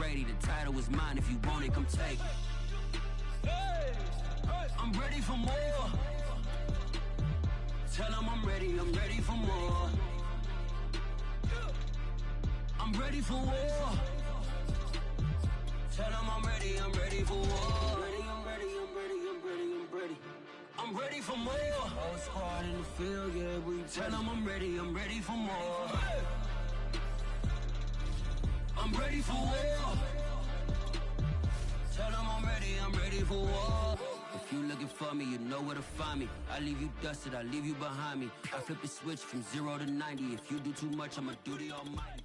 Brady. The title is mine. If you want it, come take it. I'm ready for more. Tell them I'm ready for more. I'm ready for war. Tell them I'm ready for war. I'm ready for more. Whole squad in the field, yeah, we tell them I'm ready for more. I'm ready for war. Tell them I'm ready for war. If you looking for me, you know where to find me. I leave you dusted, I leave you behind me. I flip the switch from 0 to 90. If you do too much, I'ma do the almighty.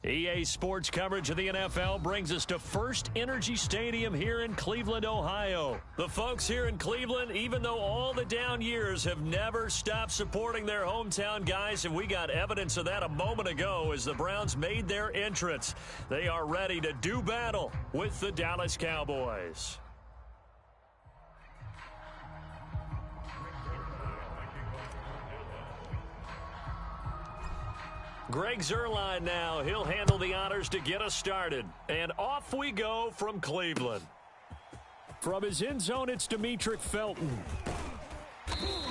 EA Sports coverage of the NFL brings us to First Energy Stadium here in Cleveland, Ohio. The folks here in Cleveland, even though all the down years, have never stopped supporting their hometown guys, and we got evidence of that a moment ago as the Browns made their entrance. They are ready to do battle with the Dallas Cowboys. Greg Zuerlein now. He'll handle the honors to get us started. And off we go from Cleveland. From his end zone, it's Demetric Felton.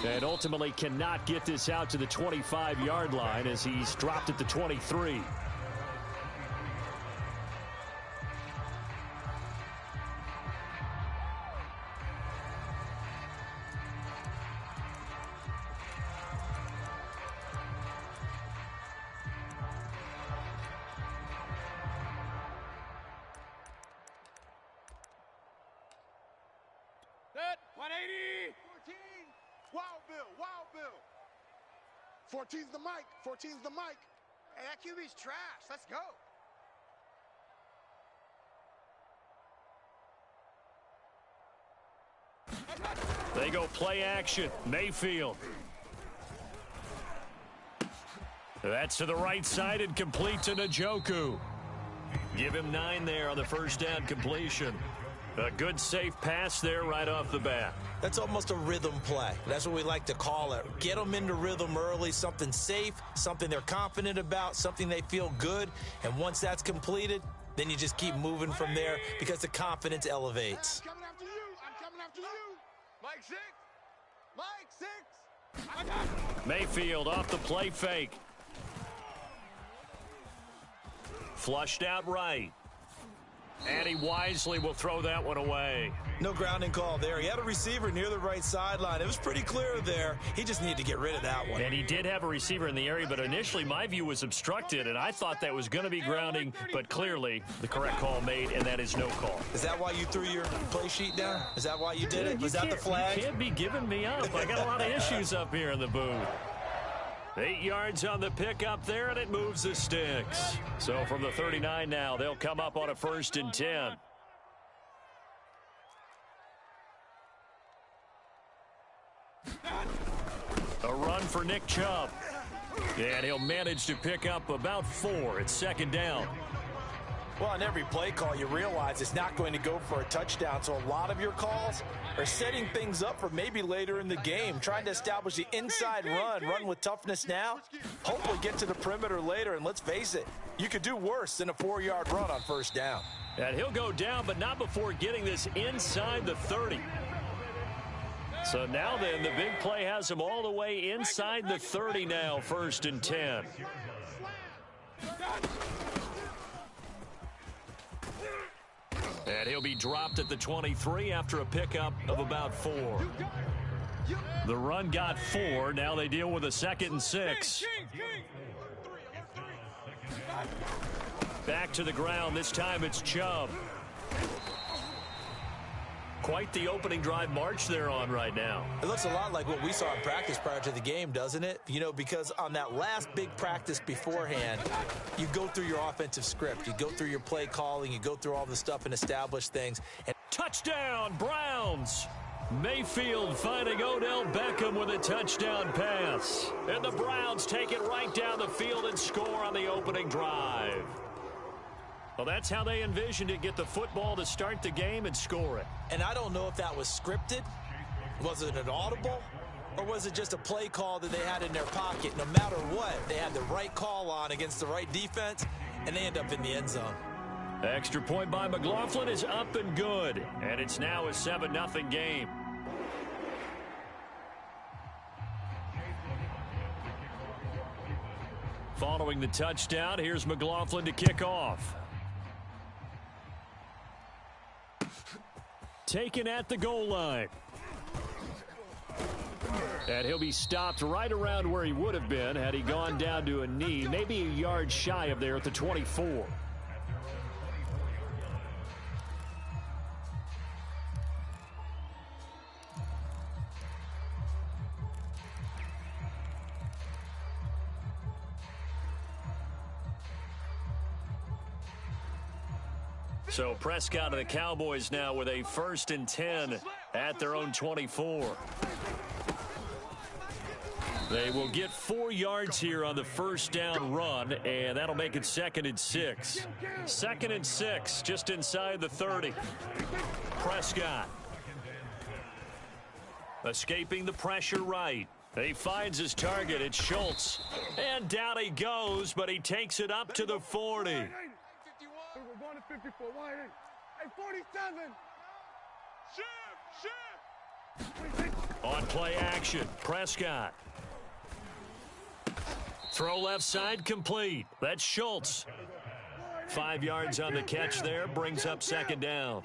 And ultimately cannot get this out to the 25-yard line as he's dropped at the 23. Set, 180. 14. Wild Bill. 14's the mic. 14's the mic. Hey, that QB's trash. Let's go. They go play action. Mayfield. That's to the right side and complete to Njoku. Give him 9 there on the first down completion. A good, safe pass there right off the bat. That's almost a rhythm play. That's what we like to call it. Get them into rhythm early, something safe, something they're confident about, something they feel good. And once that's completed, then you just keep moving from there because the confidence elevates. I'm coming after you. I'm coming after you. Mike 6. Mike 6. I got it. Mayfield off the play fake. Flushed out right. And he wisely will throw that one away. No grounding call there. He had a receiver near the right sideline. It was pretty clear there. He just needed to get rid of that one. And he did have a receiver in the area, but initially my view was obstructed, and I thought that was going to be grounding, but clearly the correct call made, and that is no call. Is that why you threw your play sheet down? Is that why you did it? Was that the flag? You can't be giving me up. I got a lot of issues up here in the booth. 8 yards on the pickup there, and it moves the sticks. So from the 39 now, they'll come up on a 1st and 10. A run for Nick Chubb. And he'll manage to pick up about 4. It's 2nd down. Well, on every play call, you realize it's not going to go for a touchdown. So a lot of your calls are setting things up for maybe later in the game, trying to establish the inside run with toughness now, hopefully get to the perimeter later. And let's face it, you could do worse than a 4-yard run on 1st down. And he'll go down, but not before getting this inside the 30. So now then, the big play has him all the way inside the 30 now, 1st and 10. And he'll be dropped at the 23 after a pickup of about 4. The run got 4. Now they deal with a 2nd and 6. Back to the ground. This time it's Chubb. Quite the opening drive march they're on right now. It looks a lot like what we saw in practice prior to the game, doesn't it? You know, because on that last big practice beforehand, you go through your offensive script. You go through your play calling. You go through all the stuff and establish things. And touchdown, Browns! Mayfield finding Odell Beckham with a touchdown pass. And the Browns take it right down the field and score on the opening drive. Well, that's how they envisioned it, get the football to start the game and score it. And I don't know if that was scripted. Was it an audible? Or was it just a play call that they had in their pocket? No matter what, they had the right call on against the right defense, and they end up in the end zone. Extra point by McLaughlin is up and good. And it's now a 7-0 game. Following the touchdown, here's McLaughlin to kick off. Taken at the goal line. And he'll be stopped right around where he would have been had he gone down to a knee, maybe a yard shy of there at the 24. So Prescott and the Cowboys now with a 1st and 10 at their own 24. They will get 4 yards here on the first down run, and that'll make it 2nd and 6. 2nd and 6, just inside the 30. Prescott. Escaping the pressure right. He finds his target. It's Schultz. And down he goes, but he takes it up to the 40. We're going to 54. 47. Shift. On play action, Prescott. Throw left side complete. That's Schultz. 5 yards on the catch there, brings up 2nd down.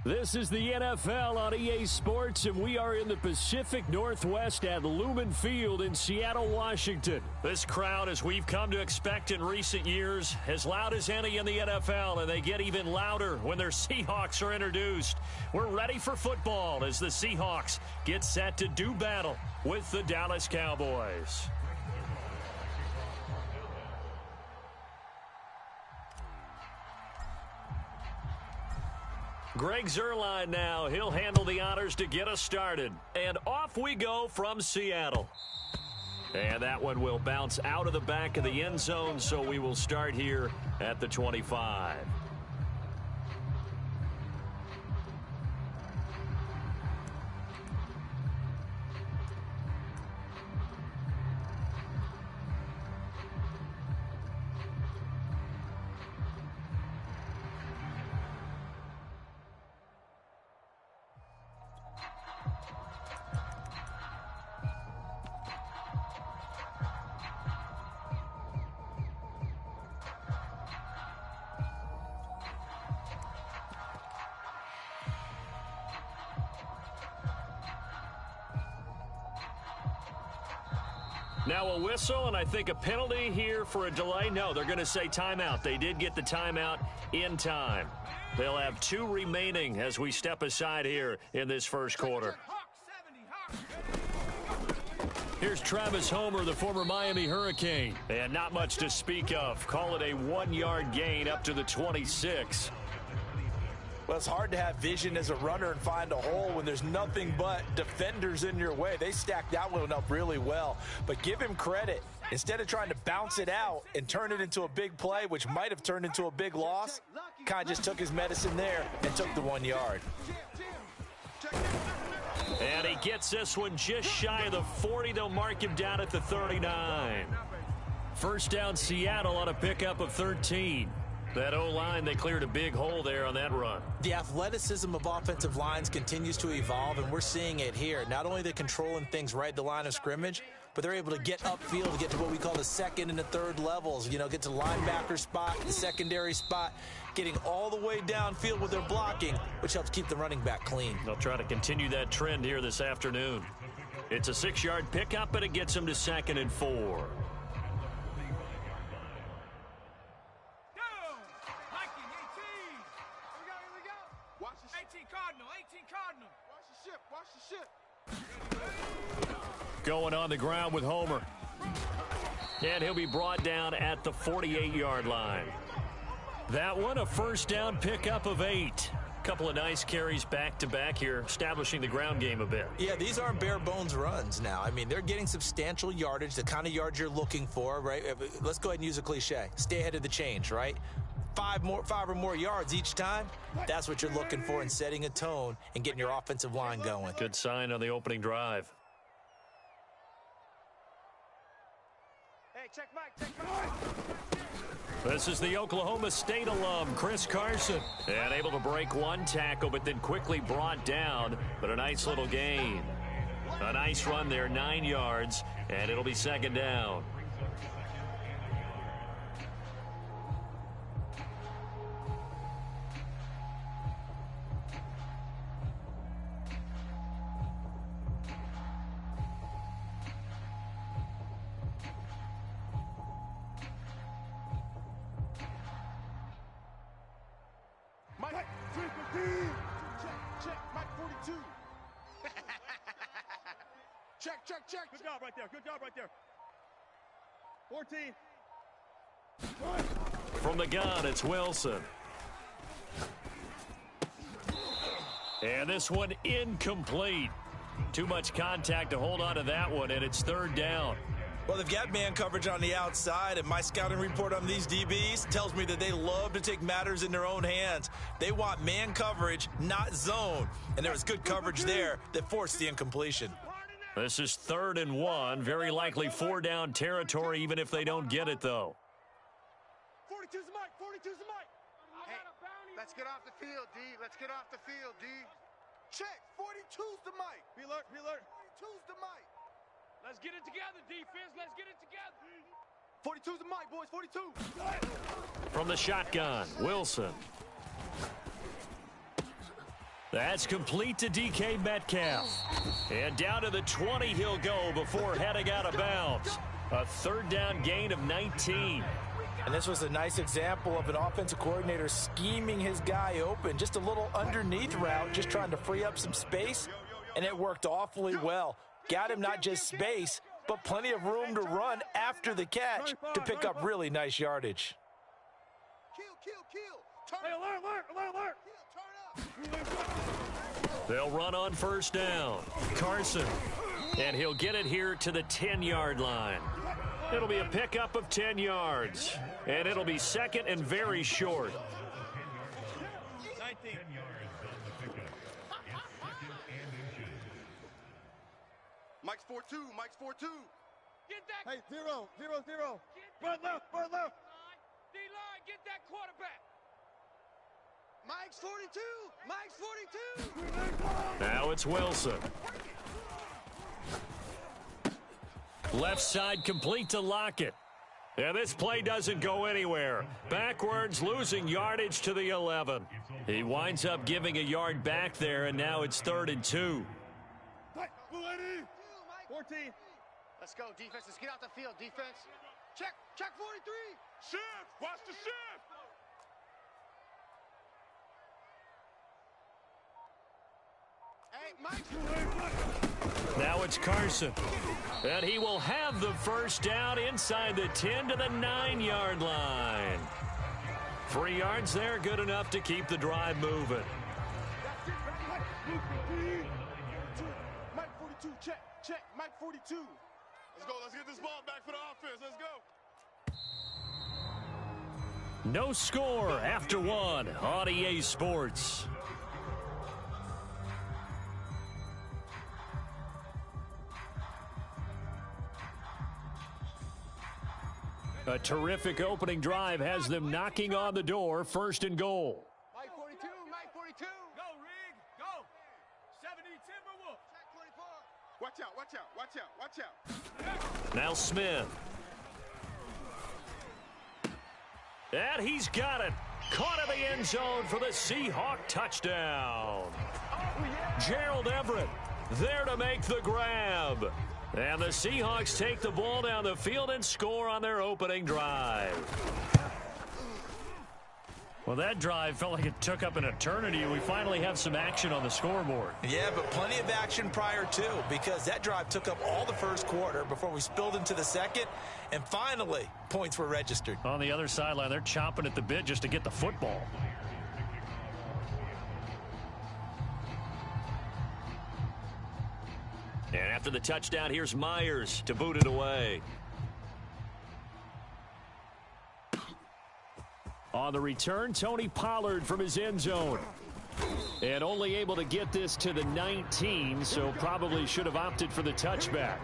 This is the NFL on EA Sports, and we are in the Pacific Northwest at Lumen Field in Seattle, Washington. This crowd, as we've come to expect in recent years, as loud as any in the NFL, and they get even louder when their Seahawks are introduced. We're ready for football as the Seahawks get set to do battle with the Dallas Cowboys. Greg Zuerlein now. He'll handle the honors to get us started. And off we go from Seattle. And that one will bounce out of the back of the end zone, so we will start here at the 25. Now a whistle, and I think a penalty here for a delay. No, they're going to say timeout. They did get the timeout in time. They'll have 2 remaining as we step aside here in this first quarter. Here's Travis Homer, the former Miami Hurricane. And not much to speak of. Call it a 1-yard gain up to the 26. Well, it's hard to have vision as a runner and find a hole when there's nothing but defenders in your way. They stacked that one up really well. But give him credit. Instead of trying to bounce it out and turn it into a big play, which might have turned into a big loss, kind of just took his medicine there and took the 1 yard. And he gets this one just shy of the 40. They'll mark him down at the 39. First down, Seattle on a pickup of 13. That O-line, they cleared a big hole there on that run. The athleticism of offensive lines continues to evolve, and we're seeing it here. Not only are they controlling things right at the line of scrimmage, but they're able to get upfield to get to what we call the second and the third levels. You know, get to the linebacker spot, the secondary spot, getting all the way downfield with their blocking, which helps keep the running back clean. They'll try to continue that trend here this afternoon. It's a 6-yard pickup, and it gets them to 2nd and 4. Going on the ground with Homer. And he'll be brought down at the 48-yard line. That one, a first down pickup of 8. couple of nice carries back-to-back here, establishing the ground game a bit. Yeah, these aren't bare-bones runs now. I mean, they're getting substantial yardage, the kind of yards you're looking for, right? Let's go ahead and use a cliche. Stay ahead of the change, right? Five or more yards each time, that's what you're looking for in setting a tone and getting your offensive line going. Good sign on the opening drive. Hey, check Mike, check Mike. This is the Oklahoma State alum, Chris Carson. And able to break one tackle, but then quickly brought down. But a nice little gain. A nice run there, 9 yards, and it'll be second down. Check. Good job right there. Good job right there. 14. From the gun, it's Wilson. And this one incomplete. Too much contact to hold on to that one, and it's third down. Well, they've got man coverage on the outside, and my scouting report on these DBs tells me that they love to take matters in their own hands. They want man coverage, not zone. And there was good coverage there that forced the incompletion. This is 3rd and 1. Very likely 4-down territory, even if they don't get it, though. 42's the mic. 42's the mic. Hey, let's get off the field, D. Let's get off the field, D. Check. 42's the mic. Be alert, be alert. 42's the mic. Let's get it together, defense. Let's get it together. 42's the mic, boys. 42. From the shotgun, Wilson. That's complete to DK Metcalf. And down to the 20 he'll go before heading out of bounds. A 3rd down gain of 19. And this was a nice example of an offensive coordinator scheming his guy open. Just a little underneath route, just trying to free up some space. And it worked awfully well. Got him not just space, but plenty of room to run after the catch to pick up really nice yardage. Kill. Hey, alert. They'll run on first down. Carson. And he'll get it here to the 10-yard line. It'll be a pickup of 10 yards. And it'll be second and very short. 19. Mike's 4-2. Mike's 4-2. Get that. Hey, 0. Run left. D-line, get that quarterback. Mike's 42. Mike's 42. Now it's Wilson. Left side complete to Lockett. And this play doesn't go anywhere. Backwards, losing yardage to the 11. He winds up giving a yard back there, and now it's 3rd and 2. 14. Let's go, defense. Let's get out the field, defense. Check 43. Shift. Watch the shift. Hey, Mike's. Now it's Carson. And he will have the first down inside the 10 to the 9-yard line. 3 yards there, good enough to keep the drive moving. Mike 42. Check. Mike 42. Let's go. Let's get this ball back for the offense. Let's go. No score after 1 on EA Sports. A terrific opening drive has them knocking on the door, 1st and goal. Mike 42. Go, Rig. Go. 70 Timberwolves. Watch out. Now Smith. And he's got it. Caught in the end zone for the Seahawk touchdown. Gerald Everett there to make the grab. And the Seahawks take the ball down the field and score on their opening drive. Well, that drive felt like it took up an eternity. We finally have some action on the scoreboard. Yeah, but plenty of action prior to, because that drive took up all the first quarter before we spilled into the second, and finally, points were registered. On the other sideline, they're chomping at the bit just to get the football. And after the touchdown, here's Myers to boot it away. On the return, Tony Pollard from his end zone. And only able to get this to the 19, so probably should have opted for the touchback.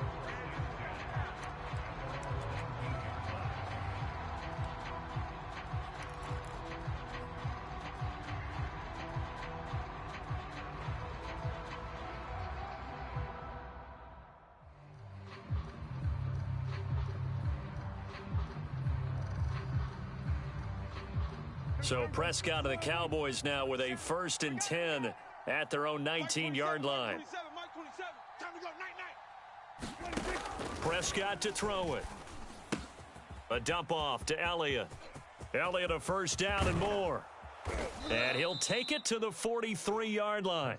So Prescott of the Cowboys now with a 1st and 10 at their own 19-yard line. Prescott to throw it. A dump off to Elliott. Elliott a 1st down and more. And he'll take it to the 43-yard line.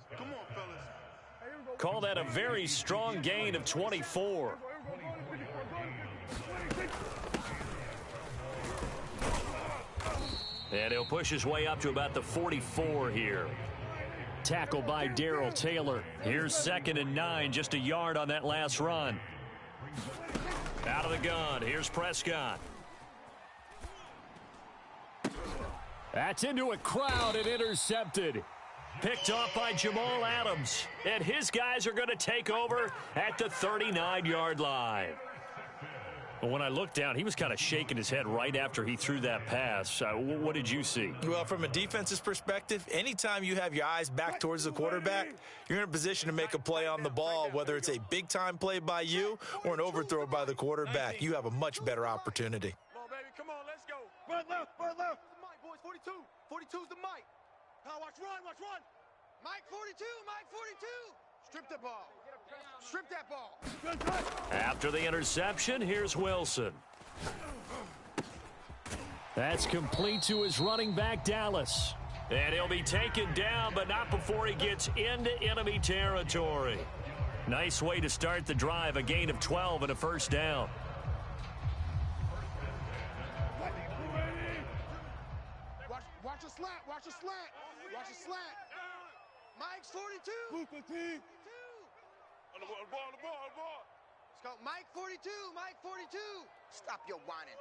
Call that a very strong gain of 24. And he'll push his way up to about the 44 here. Tackle by Darrell Taylor. Here's 2nd and 9, just a yard on that last run. Out of the gun, here's Prescott. That's into a crowd and intercepted. Picked off by Jamal Adams. And his guys are going to take over at the 39-yard line. When I looked down, he was kind of shaking his head right after he threw that pass. What did you see? Well, from a defense's perspective, anytime you have your eyes back towards the quarterback, you're in a position to make a play on the ball, whether it's a big-time play by you or an overthrow by the quarterback. You have a much better opportunity. Come on, baby. Come on, let's go. Run left, run left. Mike, boys, 42. 42's the Mike. Now watch run, watch run. Mike 42, Mike 42. Strip the ball. Strip that ball. After the interception, here's Wilson. That's complete to his running back, Dallas. And he'll be taken down, but not before he gets into enemy territory. Nice way to start the drive, a gain of 12 and a 1st down. Watch a slant, watch a slant, watch a slant. Mike's 42. On the ball. Let's go. Mike 42, Mike 42. Stop your whining.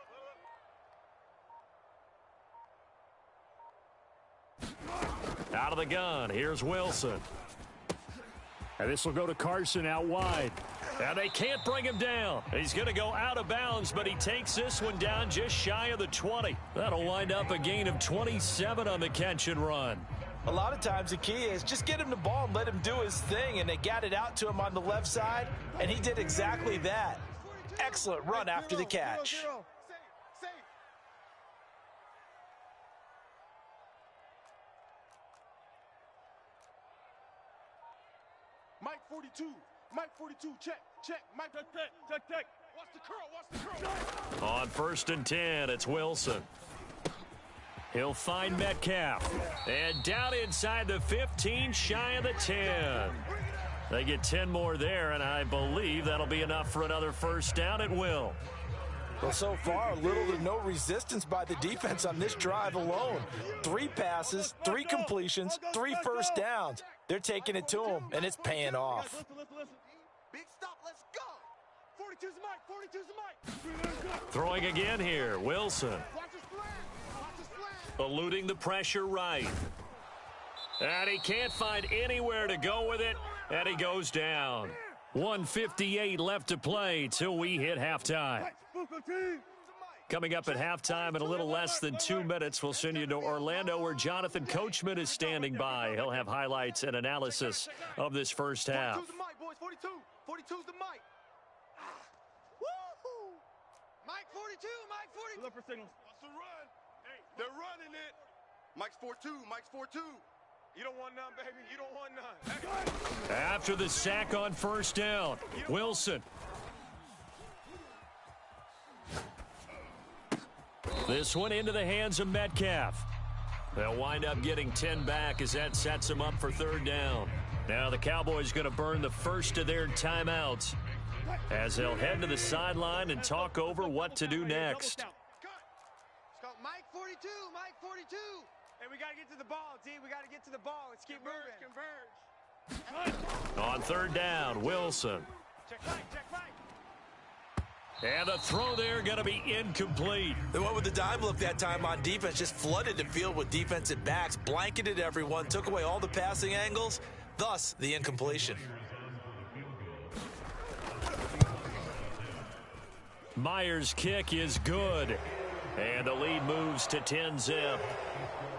Out of the gun, here's Wilson. And this will go to Carson out wide. And they can't bring him down. He's going to go out of bounds, but he takes this one down just shy of the 20. That'll wind up a gain of 27 on the catch and run. A lot of times the key is just get him the ball and let him do his thing, and they got it out to him on the left side, and he did exactly that. Excellent run after the catch. Mike 42, Mike 42, check, Mike, check. Watch the curl. On 1st and 10, it's Wilson. He'll find Metcalf. And down inside the 15, shy of the 10. They get 10 more there, and I believe that'll be enough for another 1st down at will. Well, so far, little to no resistance by the defense on this drive alone. 3 passes, 3 completions, 3 1st downs. They're taking it to him, and it's paying off. Big stop, let's go. 42's the Mike. Throwing again here, Wilson. Watch a slant. Eluding the pressure right. And he can't find anywhere to go with it, and he goes down. 1:58 left to play till we hit halftime. Coming up at halftime in a little less than 2 minutes, we'll send you to Orlando where Jonathan Coachman is standing by. He'll have highlights and analysis of this first half. 42's the Mike, boys, 42. 42's the Mike. Woo-hoo. Mike 42, Mike 42. Look for signals. What's the run? Hey, they're running it. Mike's 4-2, Mike's 4-2. You don't want none, baby. You don't want none. After the sack on 1st down, Wilson. This one into the hands of Metcalf. They'll wind up getting 10 back as that sets them up for 3rd down. Now the Cowboys going to burn the first of their timeouts as they'll head to the sideline and talk over what to do next. Let's go. Mike 42, Mike 42. Hey, we got to get to the ball, D. We got to get to the ball. Let's keep moving. Converge. On third down, Wilson. And the throw there going to be incomplete. They went with the dime look that time on defense, just flooded the field with defensive backs, blanketed everyone, took away all the passing angles, thus the incompletion. Myers' kick is good. And the lead moves to 10-zip.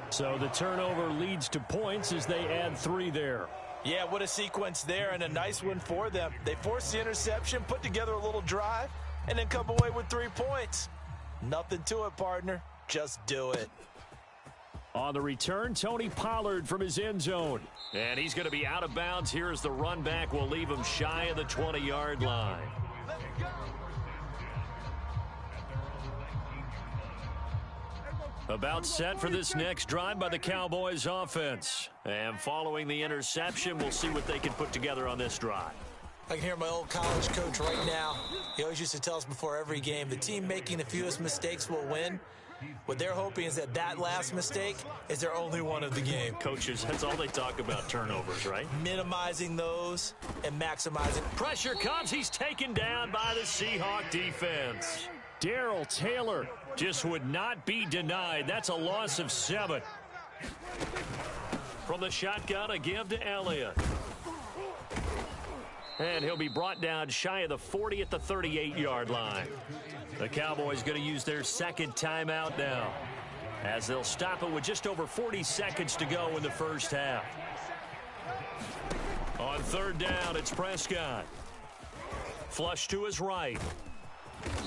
So the turnover leads to points as they add 3 there. Yeah, what a sequence there, and a nice one for them. They forced the interception, put together a little drive, and then come away with 3 points. Nothing to it, partner. Just do it. On the return, Tony Pollard from his end zone. And he's going to be out of bounds. Here's the run back. Will leave him shy of the 20-yard line. About set for this next drive by the Cowboys offense. And following the interception, we'll see what they can put together on this drive. I can hear my old college coach right now. He always used to tell us before every game, the team making the fewest mistakes will win. What they're hoping is that last mistake is their only one of the game. Coaches, that's all they talk about, turnovers, right? Minimizing those and maximizing. Pressure comes. He's taken down by the Seahawk defense. Darrell Taylor just would not be denied. That's a loss of 7. From the shotgun, a give to Elliott. And he'll be brought down shy of the 40 at the 38-yard line. The Cowboys going to use their second timeout now, as they'll stop it with just over 40 seconds to go in the first half. On third down, it's Prescott. Flush to his right.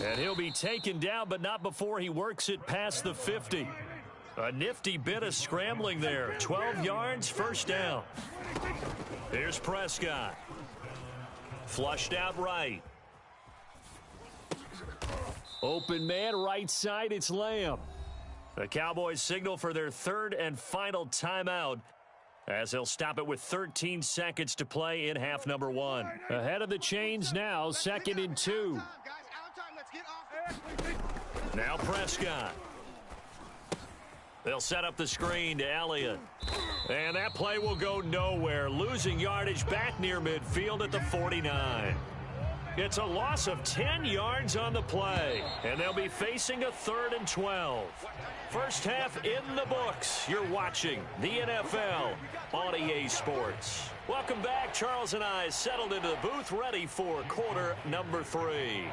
And he'll be taken down, but not before he works it past the 50. A nifty bit of scrambling there. 12 yards, first down. Here's Prescott. Flushed out right. Open man, right side, it's Lamb. The Cowboys signal for their third and final timeout, as they'll stop it with 13 seconds to play in half number 1. Ahead of the chains now, 2nd and 2. Now Prescott. They'll set up the screen to Elliott. And that play will go nowhere. Losing yardage back near midfield at the 49. It's a loss of 10 yards on the play. And they'll be facing a 3rd and 12. First half in the books. You're watching the NFL on EA Sports. Welcome back. Charles and I settled into the booth, ready for quarter number 3.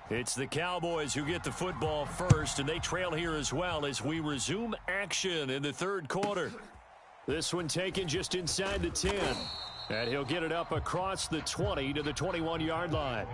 It's the Cowboys who get the football first, and they trail here as well as we resume action in the third quarter. This one taken just inside the 10. And he'll get it up across the 20 to the 21-yard line.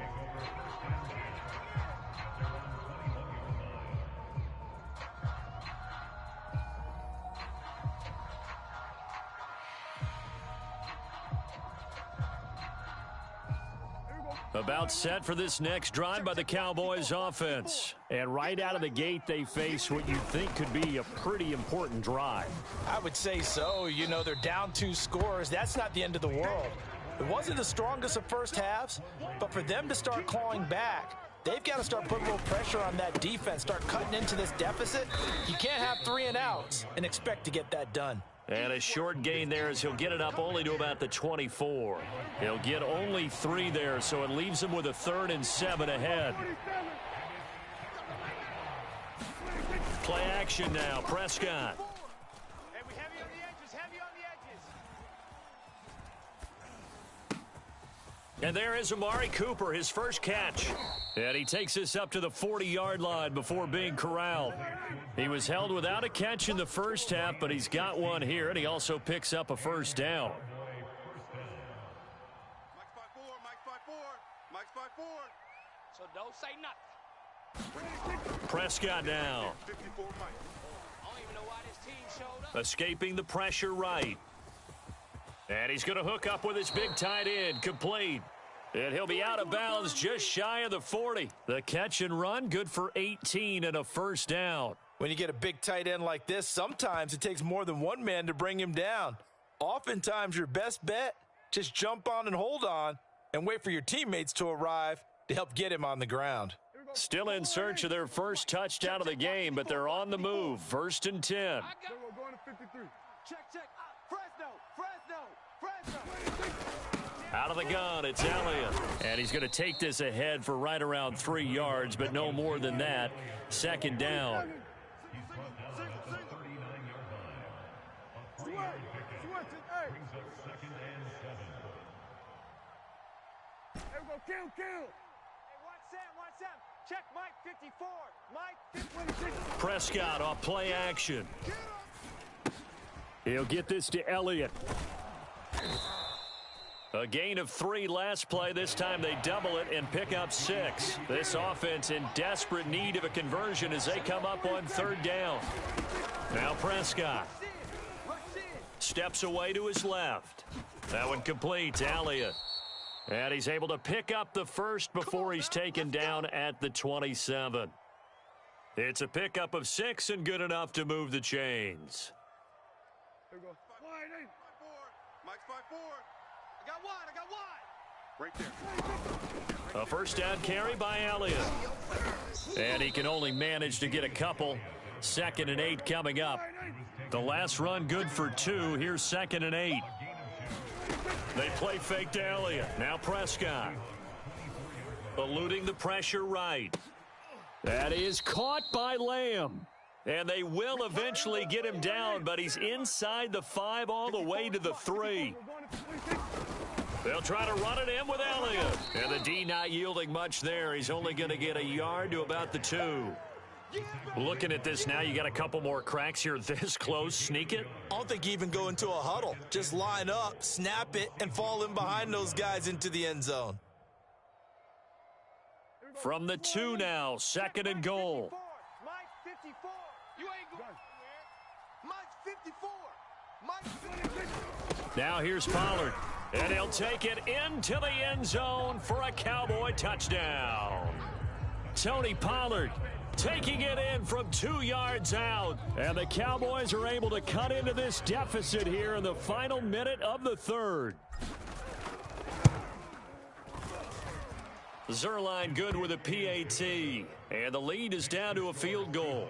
About set for this next drive by the Cowboys offense. And right out of the gate, they face what you think could be a pretty important drive. I would say so. You know, they're down 2 scores. That's not the end of the world. It wasn't the strongest of first halves, but for them to start clawing back, they've got to start putting a little pressure on that defense, start cutting into this deficit. You can't have 3 and outs and expect to get that done. And a short gain there as he'll get it up only to about the 24. He'll get only 3 there, so it leaves him with a 3rd and 7 ahead. Play action now, Prescott. Heavy on the edges, heavy on the edges. And there is Amari Cooper, his first catch. And he takes this up to the 40-yard line before being corralled. He was held without a catch in the first half, but he's got one here, and he also picks up a first down. Mike's 5-4. So don't say nothing. Prescott now. 54 Mike. I don't even know why this team showed up. Escaping the pressure right. And he's going to hook up with his big tight end, complete. And he'll be out of bounds just shy of the 40. The catch and run, good for 18 and a first down. When you get a big tight end like this, sometimes it takes more than one man to bring him down. Oftentimes, your best bet, just jump on and hold on and wait for your teammates to arrive to help get him on the ground. Still in search of their first touchdown of the game, but they're on the move. 1st and 10. Going to 53. Check. Out of the gun, it's Elliott. And he's going to take this ahead for right around 3 yards, but no more than that. Second down. Kill. Hey, watch Sam. Check Mike 54. Mike 56. Prescott off play action. He'll get this to Elliott. A gain of 3 last play. This time they double it and pick up 6. This offense in desperate need of a conversion as they come up on 3rd down. Now Prescott steps away to his left. That one complete to Elliott. And he's able to pick up the first before he's taken down at the 27. It's a pickup of 6 and good enough to move the chains. Here we go. Mike's 5-4. I got wide. Right there. A first down carry by Elliott. And he can only manage to get a couple. 2nd and 8 coming up. The last run good for 2. Here's 2nd and 8. They play fake to Elliott. Now Prescott. Eluding the pressure right. That is caught by Lamb. And they will eventually get him down, but he's inside the 5 all the way to the 3. They'll try to run it in with Elliott. And the D not yielding much there. He's only going to get a yard to about the 2. Looking at this now, you got a couple more cracks here this close. Sneak it. I don't think you even go into a huddle. Just line up, snap it, and fall in behind those guys into the end zone. From the 2 now, 2nd and goal. Mike 54. You ain't going nowhere. Mike 54. Now here's Pollard. And he'll take it into the end zone for a Cowboy touchdown. Tony Pollard taking it in from 2 yards out. And the Cowboys are able to cut into this deficit here in the final minute of the 3rd. Zuerlein good with a PAT. And the lead is down to a field goal.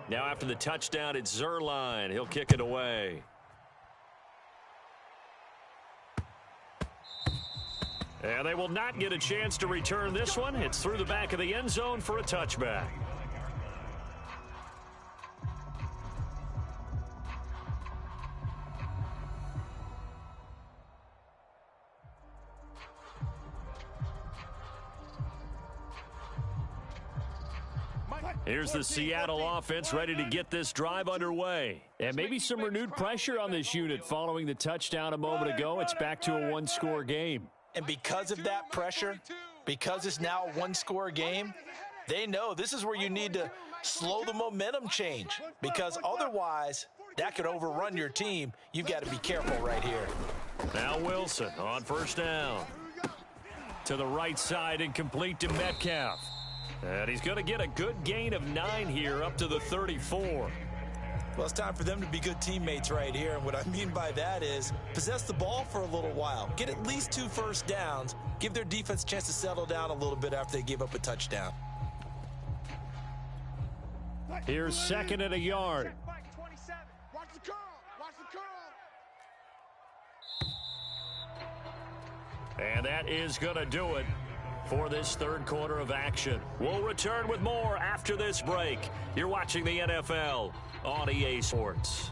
Now after the touchdown, it's Zuerlein. He'll kick it away. And they will not get a chance to return this one. It's through the back of the end zone for a touchback. Here's the Seattle offense ready to get this drive underway. And maybe some renewed pressure on this unit following the touchdown a moment ago. It's back to a 1-score game. And because of that pressure, because it's now a 1-score game, they know this is where you need to slow the momentum change. Because otherwise, that could overrun your team. You've got to be careful right here. Now Wilson on first down. To the right side and complete to Metcalf. And he's going to get a good gain of 9 here up to the 34. Well, it's time for them to be good teammates right here. And what I mean by that is possess the ball for a little while. Get at least 2 first downs. Give their defense a chance to settle down a little bit after they give up a touchdown. Here's 2nd and a yard. Watch the curl. Watch the curl. And that is going to do it for this 3rd quarter of action. We'll return with more after this break. You're watching the NFL on EA Sports.